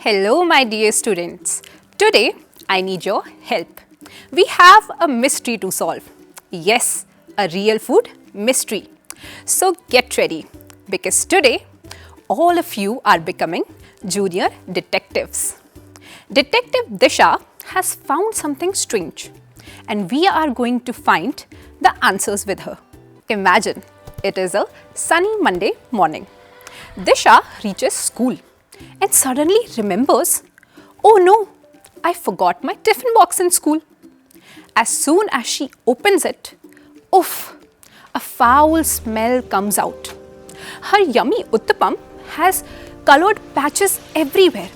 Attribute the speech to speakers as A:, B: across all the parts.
A: Hello my dear students. Today I need your help. We have a mystery to solve. Yes, a real food mystery. So get ready because today all of you are becoming junior detectives. Detective Disha has found something strange and we are going to find the answers with her. Imagine it is a sunny Monday morning. Disha reaches school and suddenly remembers, oh no, I forgot my tiffin box in school. As soon as she opens it, oof, a foul smell comes out. Her yummy uttapam has colored patches everywhere.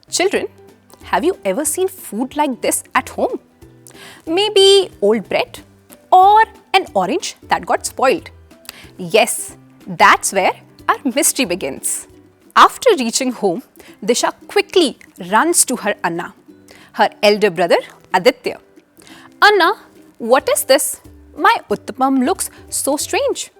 A: Children, have you ever seen food like this at home? Maybe old bread or an orange that got spoiled. Yes, that's where our mystery begins. After reaching home, Disha quickly runs to her Anna, her elder brother Aditya. Anna, what is this? My uttapam looks so strange.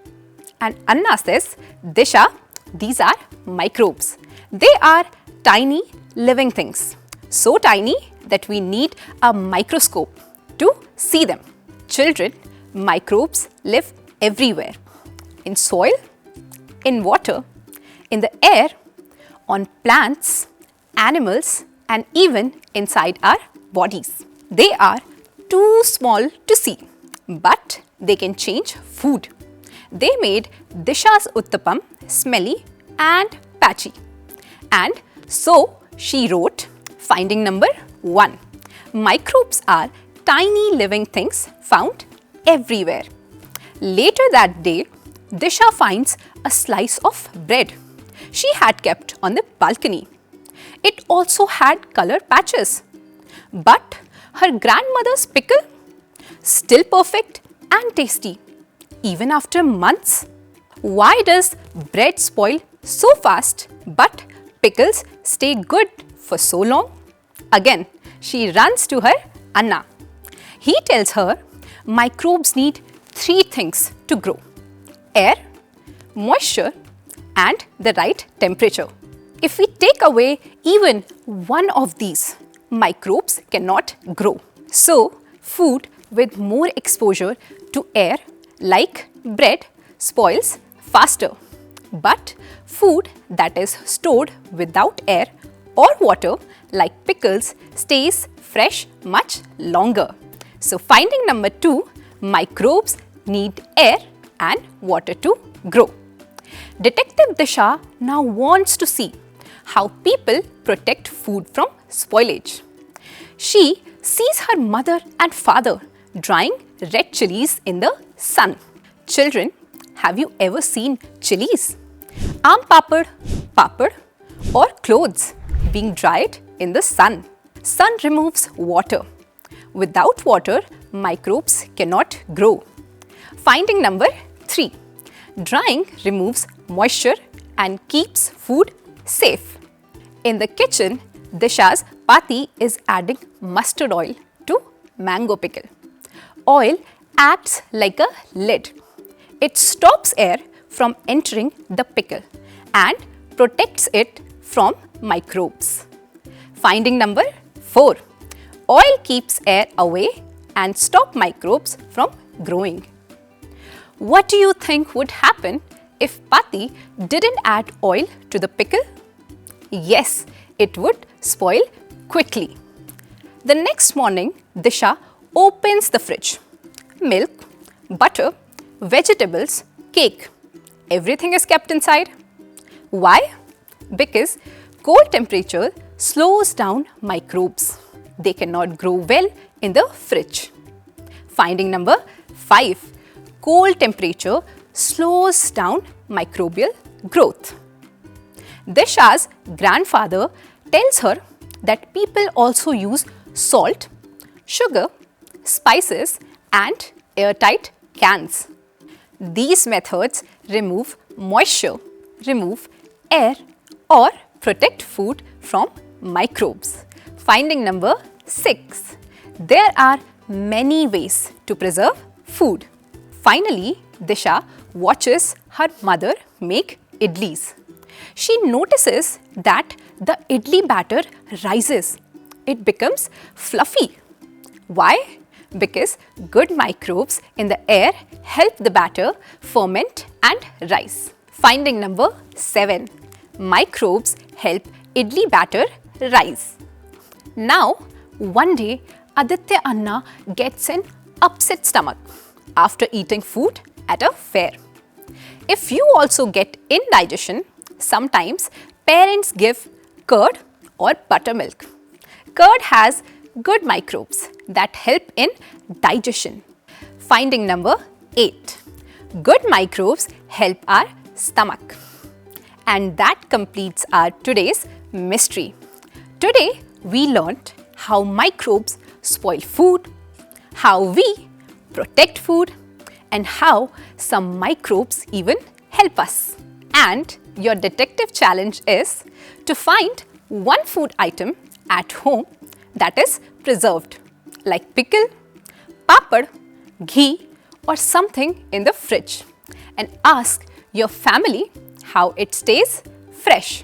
A: And Anna says, Disha, these are microbes. They are tiny living things. So tiny that we need a microscope to see them. Children, microbes live everywhere. In soil, in water, in the air, on plants, animals, and even inside our bodies. They are too small to see, but they can change food. They made Disha's uttapam smelly and patchy. And so she wrote finding number 1. Microbes are tiny living things found everywhere. Later that day, Disha finds a slice of bread she had kept on the balcony. It also had color patches. But her grandmother's pickle, still perfect and tasty, even after months. Why does bread spoil so fast but pickles stay good for so long? Again, she runs to her Anna. He tells her microbes need 3 things to grow: air, moisture, and the right temperature. If we take away even one of these, microbes cannot grow. So, food with more exposure to air, like bread, spoils faster. But food that is stored without air or water, like pickles, stays fresh much longer. So, finding number 2, microbes need air and water to grow. Detective Disha now wants to see how people protect food from spoilage. She sees her mother and father drying red chilies in the sun. Children, have you ever seen chilies? Aam papad, or clothes being dried in the sun. Sun removes water. Without water, microbes cannot grow. Finding number 3. Drying removes moisture and keeps food safe. In the kitchen, Disha's Pati is adding mustard oil to mango pickle. Oil acts like a lid. It stops air from entering the pickle and protects it from microbes. Finding number 4. Oil keeps air away and stops microbes from growing. What do you think would happen if Pati didn't add oil to the pickle? Yes, it would spoil quickly. The next morning, Disha opens the fridge. Milk, butter, vegetables, cake. Everything is kept inside. Why? Because cold temperature slows down microbes. They cannot grow well in the fridge. Finding number 5. Cold temperature slows down microbial growth. Disha's grandfather tells her that people also use salt, sugar, spices, and airtight cans. These methods remove moisture, remove air, or protect food from microbes. Finding number 6. There are many ways to preserve food. Finally, Disha watches her mother make idlis. She notices that the idli batter rises. It becomes fluffy. Why? Because good microbes in the air help the batter ferment and rise. Finding number 7. Microbes help idli batter rise. Now, one day, Aditya Anna gets an upset stomach after eating food at a fair. If you also get indigestion, sometimes parents give curd or buttermilk. Curd has good microbes that help in digestion. Finding number 8. Good microbes help our stomach. And that completes our today's mystery. Today, we learnt how microbes spoil food, how we protect food, and how some microbes even help us. And your detective challenge is to find one food item at home that is preserved, like pickle, papad, ghee, or something in the fridge, and ask your family how it stays fresh.